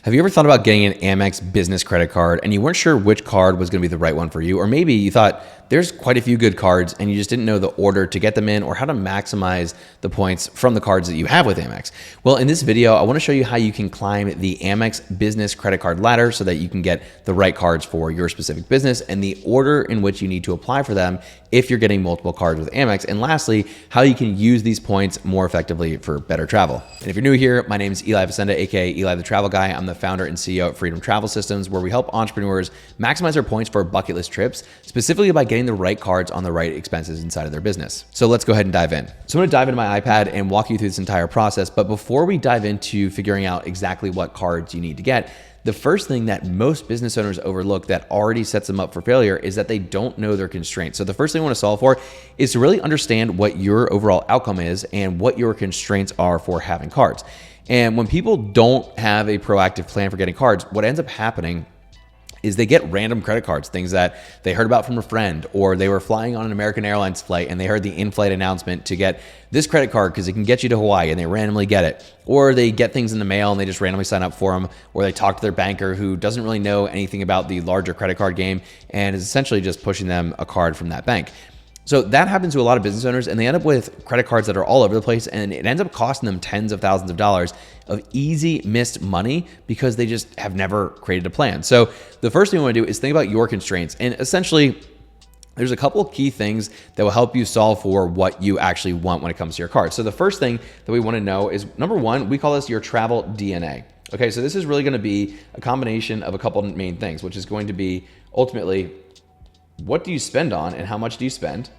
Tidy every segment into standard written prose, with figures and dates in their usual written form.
Have you ever thought about getting an Amex business credit card and you weren't sure which card was going to be the right one for you? Or maybe you thought there's quite a few good cards and you just didn't know the order to get them in or how to maximize the points from the cards that you have with Amex. Well, in this video, I want to show you how you can climb the Amex business credit card ladder so that you can get the right cards for your specific business and the order in which you need to apply for them if you're getting multiple cards with Amex. And lastly, how you can use these points more effectively for better travel. And if you're new here, my name is Eli Vicenda, aka Eli the Travel Guy. I'm the founder and CEO at Freedom Travel Systems, where we help entrepreneurs maximize their points for bucket list trips, specifically by getting the right cards on the right expenses inside of their business. So let's go ahead and dive in. So I'm gonna dive into my iPad and walk you through this entire process. But before we dive into figuring out exactly what cards you need to get, the first thing that most business owners overlook that already sets them up for failure is that they don't know their constraints. So the first thing I want to solve for is to really understand what your overall outcome is and what your constraints are for having cards. And when people don't have a proactive plan for getting cards, what ends up happening is they get random credit cards, things that they heard about from a friend, or they were flying on an American Airlines flight and they heard the in-flight announcement to get this credit card because it can get you to Hawaii, and they randomly get it. Or they get things in the mail and they just randomly sign up for them, or they talk to their banker who doesn't really know anything about the larger credit card game and is essentially just pushing them a card from that bank. So that happens to a lot of business owners, and they end up with credit cards that are all over the place, and it ends up costing them tens of thousands of dollars of easy missed money because they just have never created a plan. So the first thing you want to do is think about your constraints, and essentially there's a couple of key things that will help you solve for what you actually want when it comes to your cards. So the first thing that we want to know is, number one, we call this your travel DNA. Okay, so this is really going to be a combination of a couple of main things, which is going to be ultimately, what do you spend on and how much do you spend?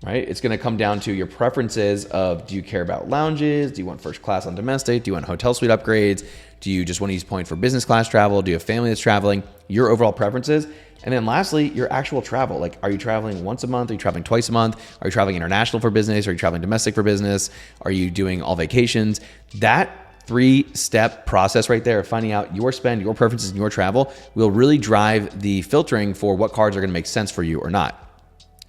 Right? It's going to come down to your preferences of, do you care about lounges? Do you want first class on domestic? Do you want hotel suite upgrades? Do you just want to use points for business class travel? Do you have family that's traveling? Your overall preferences. And then lastly, your actual travel. Like, are you traveling once a month? Are you traveling twice a month? Are you traveling international for business? Are you traveling domestic for business? Are you doing all vacations? That three-step process right there of finding out your spend, your preferences, and your travel will really drive the filtering for what cards are going to make sense for you or not.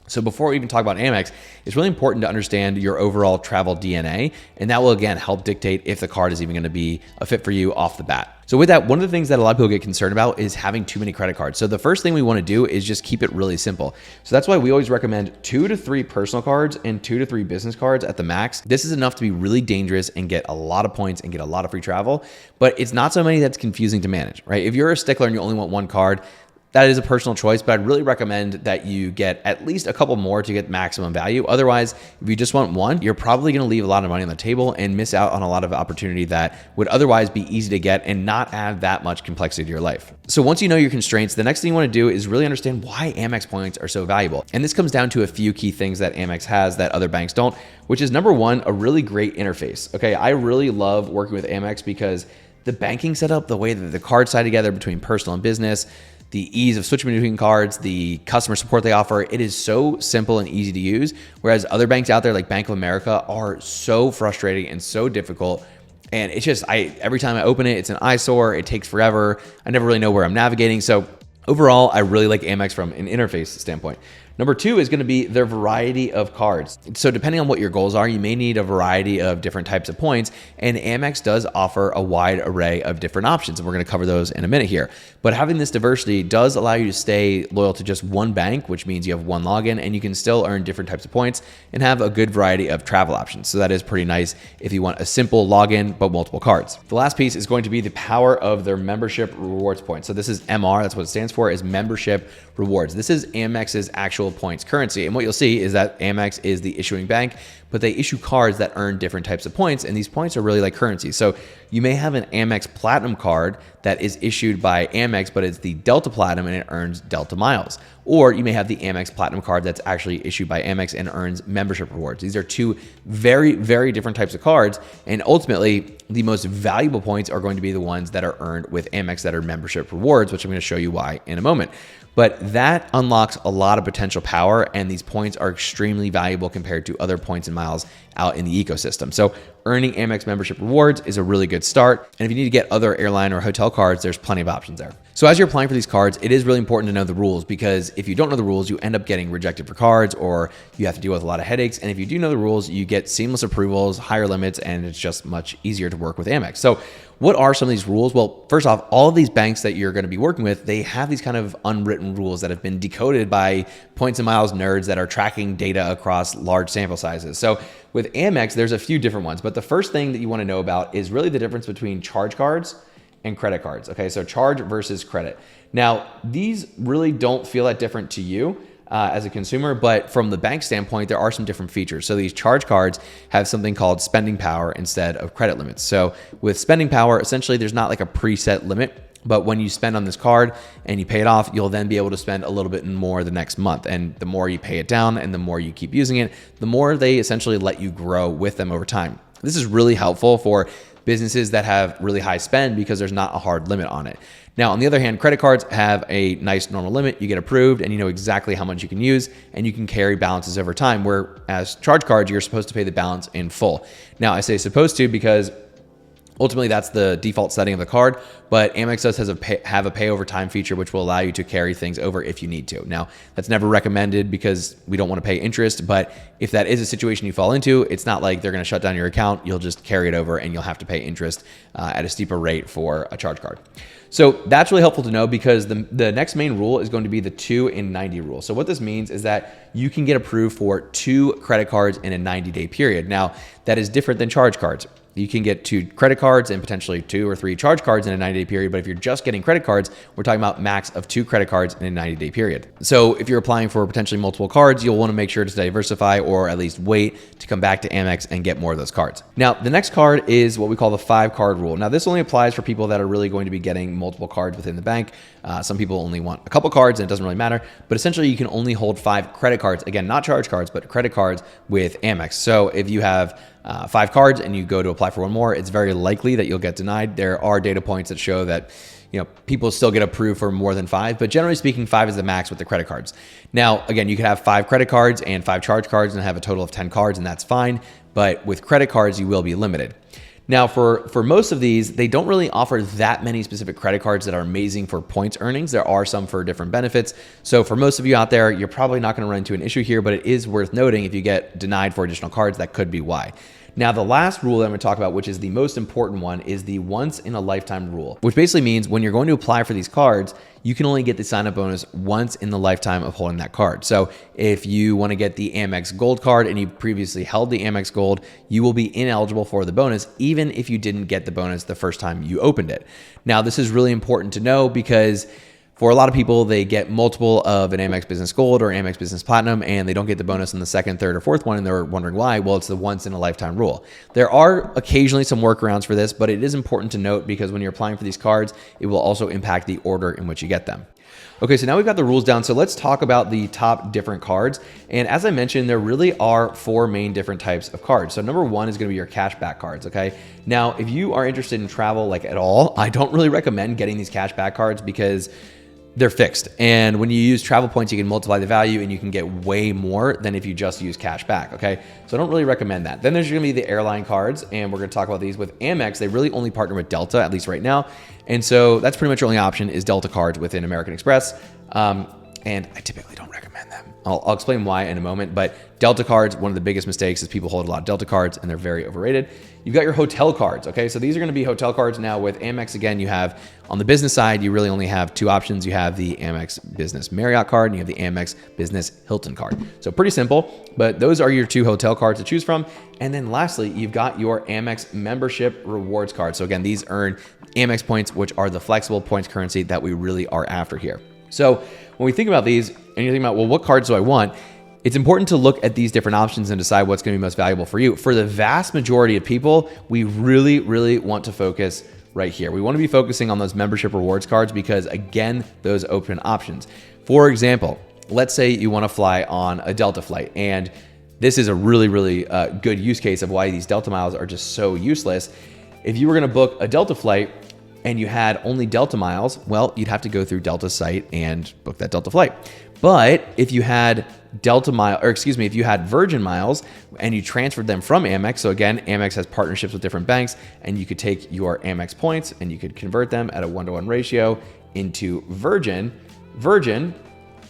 So before we even talk about Amex, it's really important to understand your overall travel DNA, and that will again help dictate if the card is even going to be a fit for you off the bat. So with that, one of the things that a lot of people get concerned about is having too many credit cards. So the first thing we want to do is just keep it really simple. So that's why we always recommend 2 to 3 personal cards and 2 to 3 business cards at the max. This is enough to be really dangerous and get a lot of points and get a lot of free travel, but it's not so many that's confusing to manage, right? If you're a stickler and you only want one card, that is a personal choice, but I'd really recommend that you get at least a couple more to get maximum value. Otherwise, if you just want one, you're probably going to leave a lot of money on the table and miss out on a lot of opportunity that would otherwise be easy to get and not add that much complexity to your life. So once you know your constraints, the next thing you want to do is really understand why Amex points are so valuable. And this comes down to a few key things that Amex has that other banks don't, which is number one, a really great interface. Okay, I really love working with Amex because the banking setup, the way that the cards tie together between personal and business, the ease of switching between cards, the customer support they offer, it is so simple and easy to use. Whereas other banks out there like Bank of America are so frustrating and so difficult. And it's just, every time I open it, it's an eyesore. It takes forever. I never really know where I'm navigating. So overall, I really like Amex from an interface standpoint. Number two is going to be their variety of cards. So depending on what your goals are, you may need a variety of different types of points, and Amex does offer a wide array of different options, and we're going to cover those in a minute here. But having this diversity does allow you to stay loyal to just one bank, which means you have one login, and you can still earn different types of points and have a good variety of travel options. So that is pretty nice if you want a simple login but multiple cards. The last piece is going to be the power of their membership rewards points. So this is MR, that's what it stands for, is membership rewards. This is Amex's actual points currency. And what you'll see is that Amex is the issuing bank, but they issue cards that earn different types of points. And these points are really like currency. So you may have an Amex Platinum card that is issued by Amex, but it's the Delta Platinum and it earns Delta miles. Or you may have the Amex Platinum card that's actually issued by Amex and earns membership rewards. These are two very, very different types of cards. And ultimately, the most valuable points are going to be the ones that are earned with Amex that are membership rewards, which I'm going to show you why in a moment. But that unlocks a lot of potential power, and these points are extremely valuable compared to other points and miles out in the ecosystem. So earning Amex membership rewards is a really good start. And if you need to get other airline or hotel cards, there's plenty of options there. So as you're applying for these cards, it is really important to know the rules, because if you don't know the rules, you end up getting rejected for cards, or you have to deal with a lot of headaches. And if you do know the rules, you get seamless approvals, higher limits, and it's just much easier to work with Amex. So what are some of these rules? Well, first off, all of these banks that you're going to be working with, they have these kind of unwritten rules that have been decoded by points and miles nerds that are tracking data across large sample sizes. So with Amex, there's a few different ones, but the first thing that you want to know about is really the difference between charge cards and credit cards. Okay, so charge versus credit. Now, these really don't feel that different to you as a consumer, but from the bank standpoint, there are some different features. So these charge cards have something called spending power instead of credit limits. So with spending power, essentially there's not like a preset limit, but when you spend on this card and you pay it off, you'll then be able to spend a little bit more the next month. And the more you pay it down and the more you keep using it, the more they essentially let you grow with them over time. This is really helpful for businesses that have really high spend because there's not a hard limit on it. Now, on the other hand, credit cards have a nice normal limit. You get approved and you know exactly how much you can use, and you can carry balances over time, whereas charge cards, you're supposed to pay the balance in full. Now, I say supposed to because ultimately that's the default setting of the card, but Amex does have a pay over time feature, which will allow you to carry things over if you need to. Now, that's never recommended because we don't want to pay interest, but if that is a situation you fall into, it's not like they're going to shut down your account. You'll just carry it over and you'll have to pay interest at a steeper rate for a charge card. So that's really helpful to know, because the next main rule is going to be the 2 in 90 rule. So what this means is that you can get approved for 2 credit cards in a 90-day period. Now, that is different than charge cards. You can get 2 credit cards and potentially 2 or 3 charge cards in a 90-day period. But if you're just getting credit cards, we're talking about max of 2 credit cards in a 90-day period. So if you're applying for potentially multiple cards, you'll want to make sure to diversify, or at least wait to come back to Amex and get more of those cards. Now, the next card is what we call the 5-card rule. Now, this only applies for people that are really going to be getting multiple cards within the bank. Some people only want a couple cards and it doesn't really matter, but essentially you can only hold 5 credit cards. Again, not charge cards, but credit cards with Amex. So if you have 5 cards and you go to apply for one more, it's very likely that you'll get denied. There are data points that show that people still get approved for more than 5, but generally speaking, 5 is the max with the credit cards. Now, again, you could have 5 credit cards and 5 charge cards and have a total of 10 cards, and that's fine. But with credit cards, you will be limited. Now, for most of these, they don't really offer that many specific credit cards that are amazing for points earnings. There are some for different benefits. So for most of you out there, you're probably not going to run into an issue here, but it is worth noting if you get denied for additional cards, that could be why. Now, the last rule that I'm going to talk about, which is the most important one, is the once in a lifetime rule, which basically means when you're going to apply for these cards, you can only get the sign-up bonus once in the lifetime of holding that card. So if you want to get the Amex Gold card and you previously held the Amex Gold, you will be ineligible for the bonus, even if you didn't get the bonus the first time you opened it. Now, this is really important to know because for a lot of people, they get multiple of an Amex Business Gold or Amex Business Platinum, and they don't get the bonus in the second, third, or fourth one, and they're wondering why. Well, it's the once in a lifetime rule. There are occasionally some workarounds for this, but it is important to note because when you're applying for these cards, it will also impact the order in which you get them. Okay, so now we've got the rules down. So let's talk about the top different cards. And as I mentioned, there really are 4 main different types of cards. So number 1 is going to be your cashback cards, okay? Now, if you are interested in travel like at all, I don't really recommend getting these cashback cards because they're fixed. And when you use travel points, you can multiply the value and you can get way more than if you just use cash back, okay? So I don't really recommend that. Then there's gonna be the airline cards, and we're gonna talk about these. With Amex, they really only partner with Delta, at least right now. And so that's pretty much your only option is Delta cards within American Express. And I typically don't recommend them. I'll explain why in a moment, but Delta cards, one of the biggest mistakes is people hold a lot of Delta cards and they're very overrated. You've got your hotel cards, okay? So these are gonna be hotel cards. Now with Amex, again, you have, on the business side, you really only have 2 options. You have the Amex Business Marriott card and you have the Amex Business Hilton card. So pretty simple, but those are your 2 hotel cards to choose from. And then lastly, you've got your Amex membership rewards card. So again, these earn Amex points, which are the flexible points currency that we really are after here. So when we think about these and you're thinking about, well, what cards do I want? It's important to look at these different options and decide what's going to be most valuable for you. For the vast majority of people, we really, really want to focus right here. We want to be focusing on those membership rewards cards because, again, those open options. For example, let's say you want to fly on a Delta flight, and this is a really, really good use case of why these Delta miles are just so useless. If you were going to book a Delta flight, and you had only Delta miles, well, you'd have to go through Delta's site and book that Delta flight. But if you had if you had Virgin miles and you transferred them from Amex, so again, Amex has partnerships with different banks, and you could take your Amex points and you could convert them at a 1-to-1 ratio into Virgin. Virgin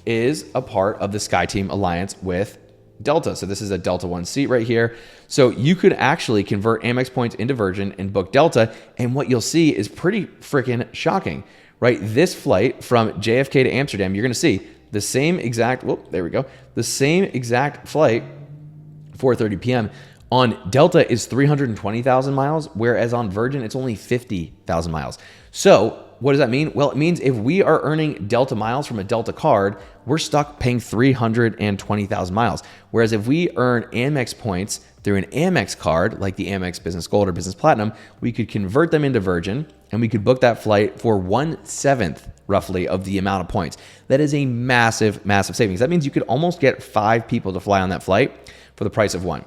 is a part of the SkyTeam Alliance with Delta. So this is a Delta One seat right here. So you could actually convert Amex points into Virgin and book Delta. And what you'll see is pretty freaking shocking, right? This flight from JFK to Amsterdam, you're going to see the same exact, the same exact flight, 4:30 p.m. on Delta is 320,000 miles, whereas on Virgin, it's only 50,000 miles. So what does that mean? Well, it means if we are earning Delta miles from a Delta card, we're stuck paying 320,000 miles. Whereas if we earn Amex points through an Amex card, like the Amex Business Gold or Business Platinum, we could convert them into Virgin and we could book that flight for 1/7 roughly of the amount of points. That is a massive, massive savings. That means you could almost get 5 people to fly on that flight for the price of 1.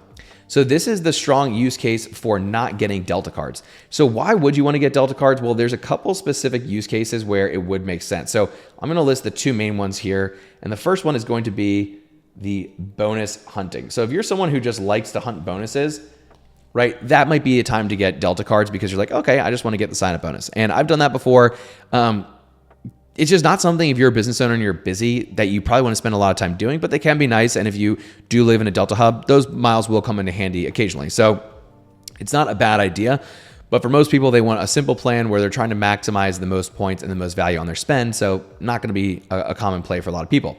So this is the strong use case for not getting Delta cards. So why would you want to get Delta cards? Well, there's a couple specific use cases where it would make sense. So I'm going to list the 2 main ones here. And the first one is going to be the bonus hunting. So if you're someone who just likes to hunt bonuses, right, that might be a time to get Delta cards because you're like, okay, I just want to get the sign-up bonus. And I've done that before. It's just not something, if you're a business owner and you're busy, that you probably want to spend a lot of time doing, but they can be nice. And if you do live in a Delta hub, those miles will come into handy occasionally. So it's not a bad idea. But for most people, they want a simple plan where they're trying to maximize the most points and the most value on their spend. So not going to be a common play for a lot of people.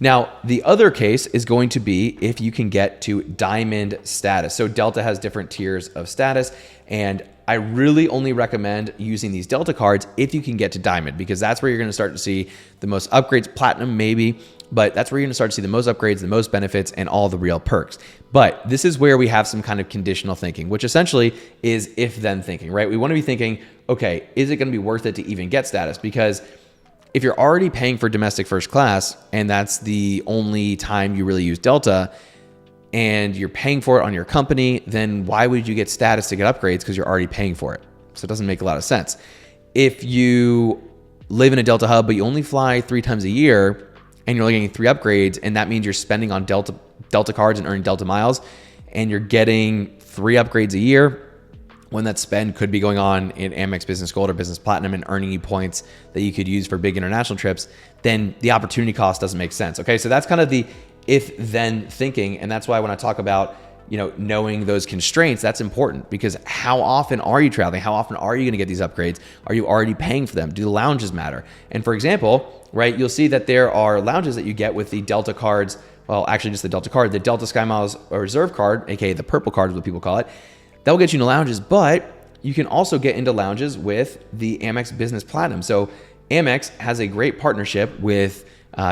Now, the other case is going to be if you can get to diamond status. So Delta has different tiers of status, and I really only recommend using these Delta cards if you can get to diamond, because that's where you're going to start to see the most upgrades. Platinum maybe, but that's where you're going to start to see the most upgrades, the most benefits, and all the real perks. But this is where we have some kind of conditional thinking, which essentially is if-then thinking, right? We want to be thinking, okay, is it going to be worth it to even get status? Because if you're already paying for domestic first class, and that's the only time you really use Delta, and you're paying for it on your company, then why would you get status to get upgrades? Because you're already paying for it. So it doesn't make a lot of sense. If you live in a Delta hub, but you only fly 3 times a year, and you're only getting 3 upgrades, and that means you're spending on Delta cards and earning Delta miles, and you're getting 3 upgrades a year, when that spend could be going on in Amex Business Gold or Business Platinum and earning you points that you could use for big international trips, then the opportunity cost doesn't make sense. Okay, so that's kind of the if-then thinking, and that's why when I talk about knowing those constraints, that's important, because how often are you traveling? How often are you going to get these upgrades? Are you already paying for them? Do the lounges matter? And for example, right, you'll see that there are lounges that you get with the Delta cards. Well, actually, just the Delta card, the Delta Sky Miles Reserve card, aka the purple card is what people call it. That will get you into lounges, but you can also get into lounges with the Amex Business Platinum. So Amex has a great partnership with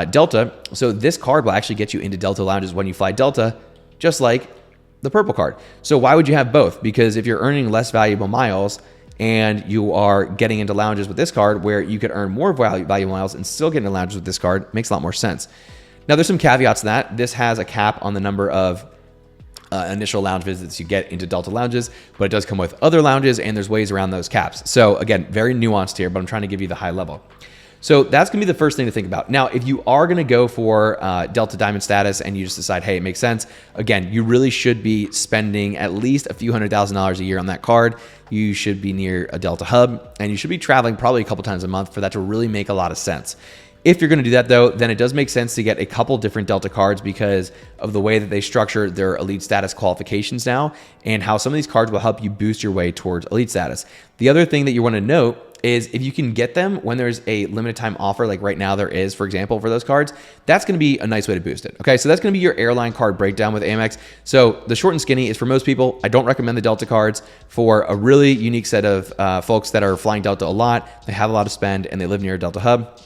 Delta. So this card will actually get you into Delta lounges when you fly Delta, just like the purple card. So why would you have both? Because if you're earning less valuable miles and you are getting into lounges with this card where you could earn more valuable miles and still get into lounges with this card, it makes a lot more sense. Now, there's some caveats to that. This has a cap on the number of initial lounge visits you get into Delta lounges, but it does come with other lounges, and there's ways around those caps. So again, very nuanced here, but I'm trying to give you the high level. So that's going to be the first thing to think about. Now, if you are going to go for Delta Diamond status and you just decide, hey, it makes sense, again, you really should be spending at least a few $100,000s a year on that card. You should be near a Delta hub, and you should be traveling probably a couple times a month for that to really make a lot of sense. If you're going to do that, though, then it does make sense to get a couple different Delta cards because of the way that they structure their elite status qualifications now and how some of these cards will help you boost your way towards elite status. The other thing that you want to note is if you can get them when there's a limited time offer, like right now there is, for example, for those cards, that's going to be a nice way to boost it. Okay, so that's going to be your airline card breakdown with Amex. So the short and skinny is for most people, I don't recommend the Delta cards. For a really unique set of folks that are flying Delta a lot, they have a lot of spend, and they live near a Delta hub,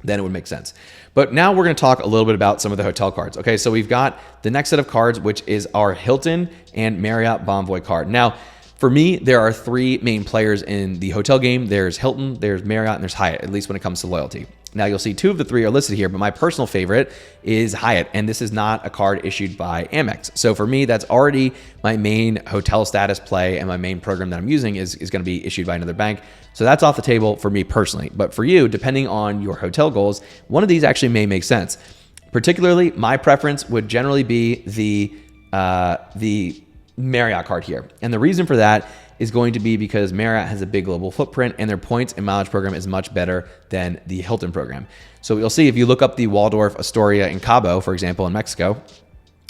then it would make sense. But now we're going to talk a little bit about some of the hotel cards. Okay, so we've got the next set of cards, which is our Hilton and Marriott Bonvoy card. Now, for me, there are 3 main players in the hotel game. There's Hilton, there's Marriott, and there's Hyatt, at least when it comes to loyalty. Now you'll see 2 of the 3 are listed here, but my personal favorite is Hyatt, and this is not a card issued by Amex. So for me, that's already my main hotel status play, and my main program that I'm using is going to be issued by another bank. So that's off the table for me personally. But for you, depending on your hotel goals, one of these actually may make sense. Particularly, my preference would generally be the Marriott card here. And the reason for that is going to be because Marriott has a big global footprint and their points and mileage program is much better than the Hilton program. So you'll see if you look up the Waldorf Astoria in Cabo, for example, in Mexico,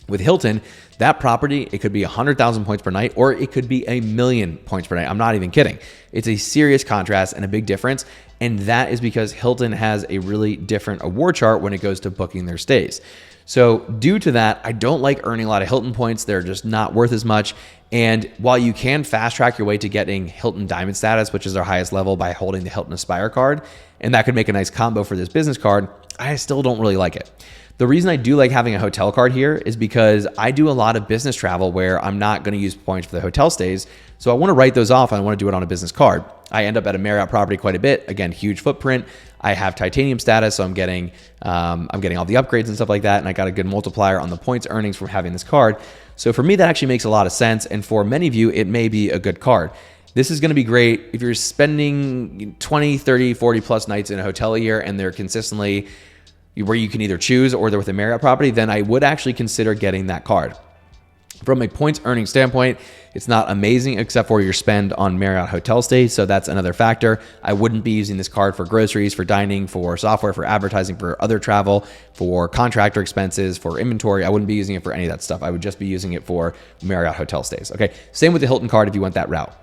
with Hilton, that property, it could be 100,000 points per night, or it could be 1,000,000 points per night. I'm not even kidding. It's a serious contrast and a big difference. And that is because Hilton has a really different award chart when it goes to booking their stays. So due to that, I don't like earning a lot of Hilton points. They're just not worth as much. And while you can fast track your way to getting Hilton Diamond status, which is their highest level, by holding the Hilton Aspire card, and that could make a nice combo for this business card, I still don't really like it. The reason I do like having a hotel card here is because I do a lot of business travel where I'm not going to use points for the hotel stays. So I want to write those off and I want to do it on a business card. I end up at a Marriott property quite a bit. Again, huge footprint. I have titanium status, so I'm getting all the upgrades and stuff like that. And I got a good multiplier on the points earnings from having this card. So for me, that actually makes a lot of sense. And for many of you, it may be a good card. This is going to be great if you're spending 20, 30, 40 plus nights in a hotel a year and they're consistently where you can either choose or they're with a Marriott property, then I would actually consider getting that card. From a points earning standpoint, it's not amazing except for your spend on Marriott hotel stays. So that's another factor. I wouldn't be using this card for groceries, for dining, for software, for advertising, for other travel, for contractor expenses, for inventory. I wouldn't be using it for any of that stuff. I would just be using it for Marriott hotel stays. Okay. Same with the Hilton card if you went that route.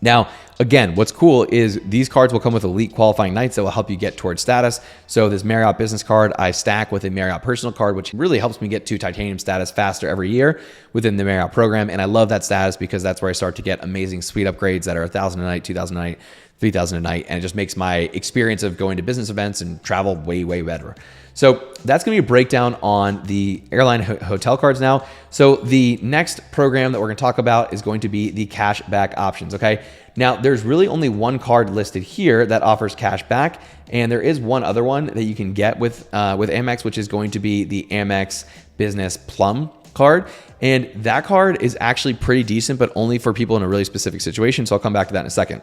Now, again, what's cool is these cards will come with elite qualifying nights that will help you get towards status. So this Marriott business card, I stack with a Marriott personal card, which really helps me get to titanium status faster every year within the Marriott program. And I love that status because that's where I start to get amazing suite upgrades that are 1,000 a night, 2,000 a night, 3,000 a night. And it just makes my experience of going to business events and travel way, way better. So that's going to be a breakdown on the airline hotel cards now. So the next program that we're going to talk about is going to be the cashback options. Okay. Now there's really only one card listed here that offers cashback. And there is one other one that you can get with Amex, which is going to be the Amex Business Plum card. And that card is actually pretty decent, but only for people in a really specific situation. So I'll come back to that in a second.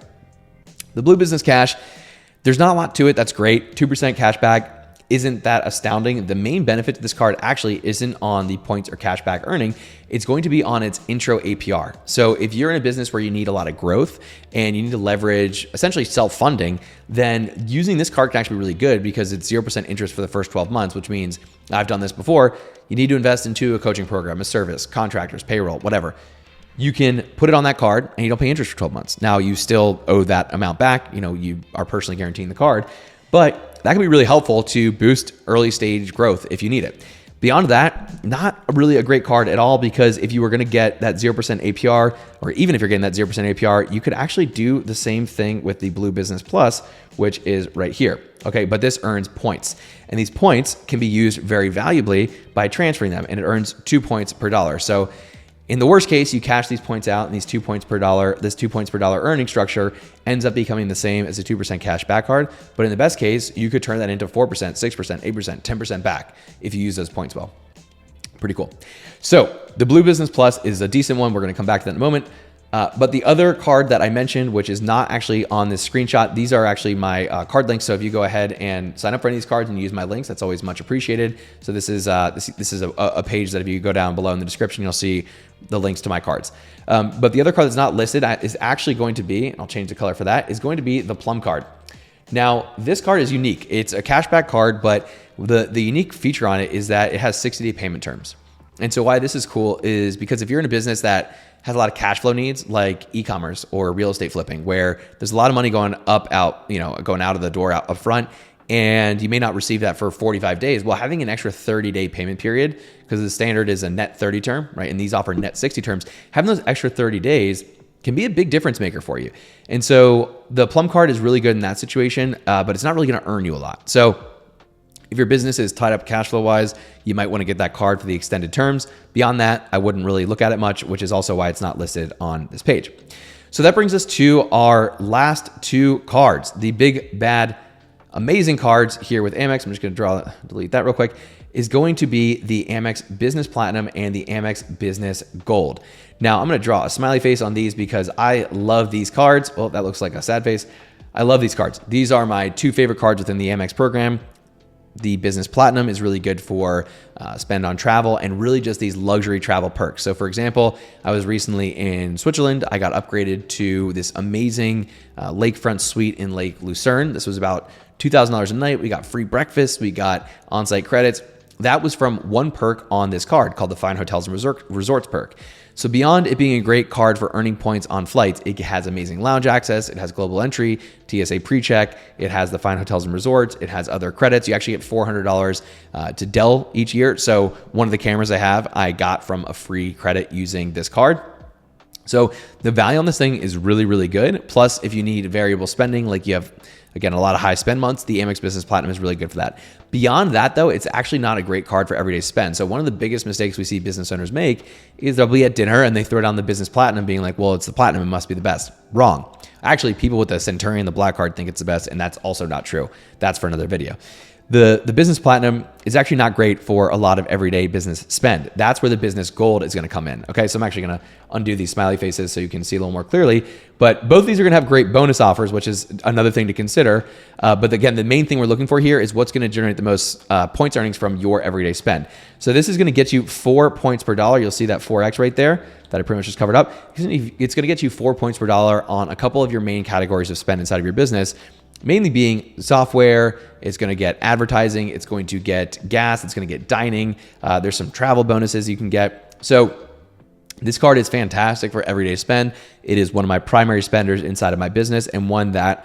The Blue Business Cash, there's not a lot to it. That's great. 2% cashback. Isn't that astounding? The main benefit to this card actually isn't on the points or cashback earning. It's going to be on its intro APR. So if you're in a business where you need a lot of growth and you need to leverage essentially self-funding, then using this card can actually be really good because it's 0% interest for the first 12 months, which means I've done this before. You need to invest into a coaching program, a service, contractors, payroll, whatever. You can put it on that card and you don't pay interest for 12 months. Now you still owe that amount back. You are personally guaranteeing the card, but that can be really helpful to boost early stage growth if you need it. Beyond that, not really a great card at all, because if you were going to get that 0% APR, or even if you're getting that 0% APR, you could actually do the same thing with the Blue Business Plus, which is right here. Okay, but this earns points. And these points can be used very valuably by transferring them, and it earns 2 points per dollar. So in the worst case, you cash these points out, and these 2 points per dollar, this 2 points per dollar earning structure ends up becoming the same as a 2% cash back card. But in the best case, you could turn that into 4%, 6%, 8%, 10% back if you use those points well. Pretty cool. So the Blue Business Plus is a decent one. We're going to come back to that in a moment. But the other card that I mentioned, which is not actually on this screenshot, these are actually my card links. So if you go ahead and sign up for any of these cards and use my links, that's always much appreciated. So this is a page that if you go down below in the description, you'll see the links to my cards. But the other card that's not listed is actually going to be, and I'll change the color for that, is going to be the Plum card. Now, this card is unique. It's a cashback card, but the unique feature on it is that it has 60-day payment terms. And so why this is cool is because if you're in a business that has a lot of cash flow needs, like e-commerce or real estate flipping, where there's a lot of money going going out of the door up front, and you may not receive that for 45 days. Well, having an extra 30-day payment period, because the standard is a net 30 term, right? And these offer net 60 terms. Having those extra 30 days can be a big difference maker for you. And so the Plum card is really good in that situation, but it's not really going to earn you a lot. So if your business is tied up cash flow wise, you might want to get that card for the extended terms. Beyond that, I wouldn't really look at it much, which is also why it's not listed on this page. So that brings us to our last two cards, the big bad amazing cards here with Amex, I'm just gonna delete that real quick, is going to be the Amex Business Platinum and the Amex Business Gold. Now I'm gonna draw a smiley face on these because I love these cards. Well, that looks like a sad face. I love these cards. These are my two favorite cards within the Amex program. The Business Platinum is really good for spend on travel and really just these luxury travel perks. So for example, I was recently in Switzerland. I got upgraded to this amazing lakefront suite in Lake Lucerne. This was about $2,000 a night. We got free breakfast. We got on-site credits. That was from one perk on this card called the Fine Hotels and Resorts perk. So beyond it being a great card for earning points on flights, it has amazing lounge access, it has global entry, TSA PreCheck, it has the Fine Hotels and Resorts, it has other credits. You actually get $400 to Dell each year. So one of the cameras I have, I got from a free credit using this card. So the value on this thing is really, really good. Plus, if you need variable spending, like you have, again, a lot of high spend months, the Amex Business Platinum is really good for that. Beyond that, though, it's actually not a great card for everyday spend. So one of the biggest mistakes we see business owners make is they'll be at dinner and they throw down the Business Platinum being like, well, it's the Platinum, it must be the best. Wrong. Actually, people with the Centurion, the Black Card, think it's the best, and that's also not true. That's for another video. The Business Platinum is actually not great for a lot of everyday business spend. That's where the Business Gold is going to come in. Okay, so I'm actually going to undo these smiley faces so you can see a little more clearly. But both of these are going to have great bonus offers, which is another thing to consider. But again, the main thing we're looking for here is what's going to generate the most points earnings from your everyday spend. So this is going to get you 4 points per dollar. You'll see that 4x right there that I pretty much just covered up. It's going to get you 4 points per dollar on a couple of your main categories of spend inside of your business. Mainly being software, it's going to get advertising, it's going to get gas, it's going to get dining. There's some travel bonuses you can get. So this card is fantastic for everyday spend. It is one of my primary spenders inside of my business and one that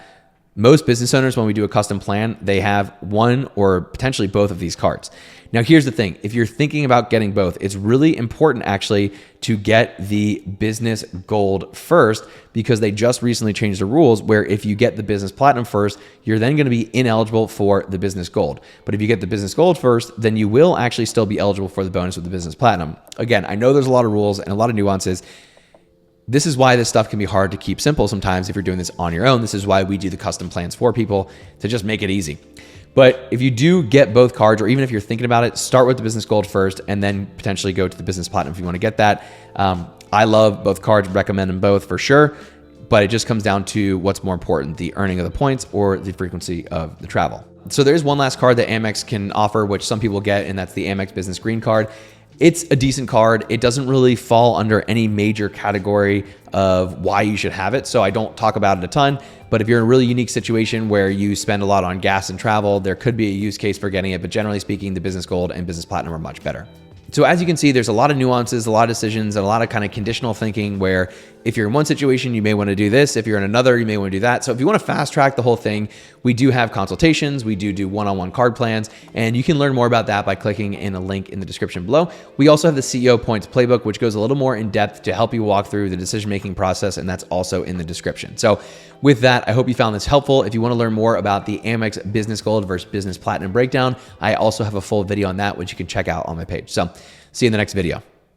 most business owners, when we do a custom plan, they have one or potentially both of these cards. Now, here's the thing. If you're thinking about getting both, it's really important actually to get the Business Gold first because they just recently changed the rules where if you get the Business Platinum first, you're then going to be ineligible for the Business Gold. But if you get the Business Gold first, then you will actually still be eligible for the bonus with the Business Platinum. Again, I know there's a lot of rules and a lot of nuances. This is why this stuff can be hard to keep simple sometimes if you're doing this on your own. This is why we do the custom plans for people to just make it easy. But if you do get both cards, or even if you're thinking about it, start with the Business Gold first and then potentially go to the Business Platinum if you want to get that. I love both cards, recommend them both for sure, but it just comes down to what's more important, the earning of the points or the frequency of the travel. So there's one last card that Amex can offer, which some people get, and that's the Amex Business Green Card. It's a decent card. It doesn't really fall under any major category of why you should have it, so I don't talk about it a ton. But if you're in a really unique situation where you spend a lot on gas and travel, there could be a use case for getting it. But generally speaking, the Business Gold and Business Platinum are much better. So as you can see, there's a lot of nuances, a lot of decisions, and a lot of kind of conditional thinking where if you're in one situation, you may want to do this. If you're in another, you may want to do that. So if you want to fast track the whole thing, we do have consultations. We do one-on-one card plans, and you can learn more about that by clicking in a link in the description below. We also have the CEO Points Playbook, which goes a little more in depth to help you walk through the decision-making process, and that's also in the description. So with that, I hope you found this helpful. If you want to learn more about the Amex Business Gold versus Business Platinum breakdown, I also have a full video on that, which you can check out on my page. So see you in the next video.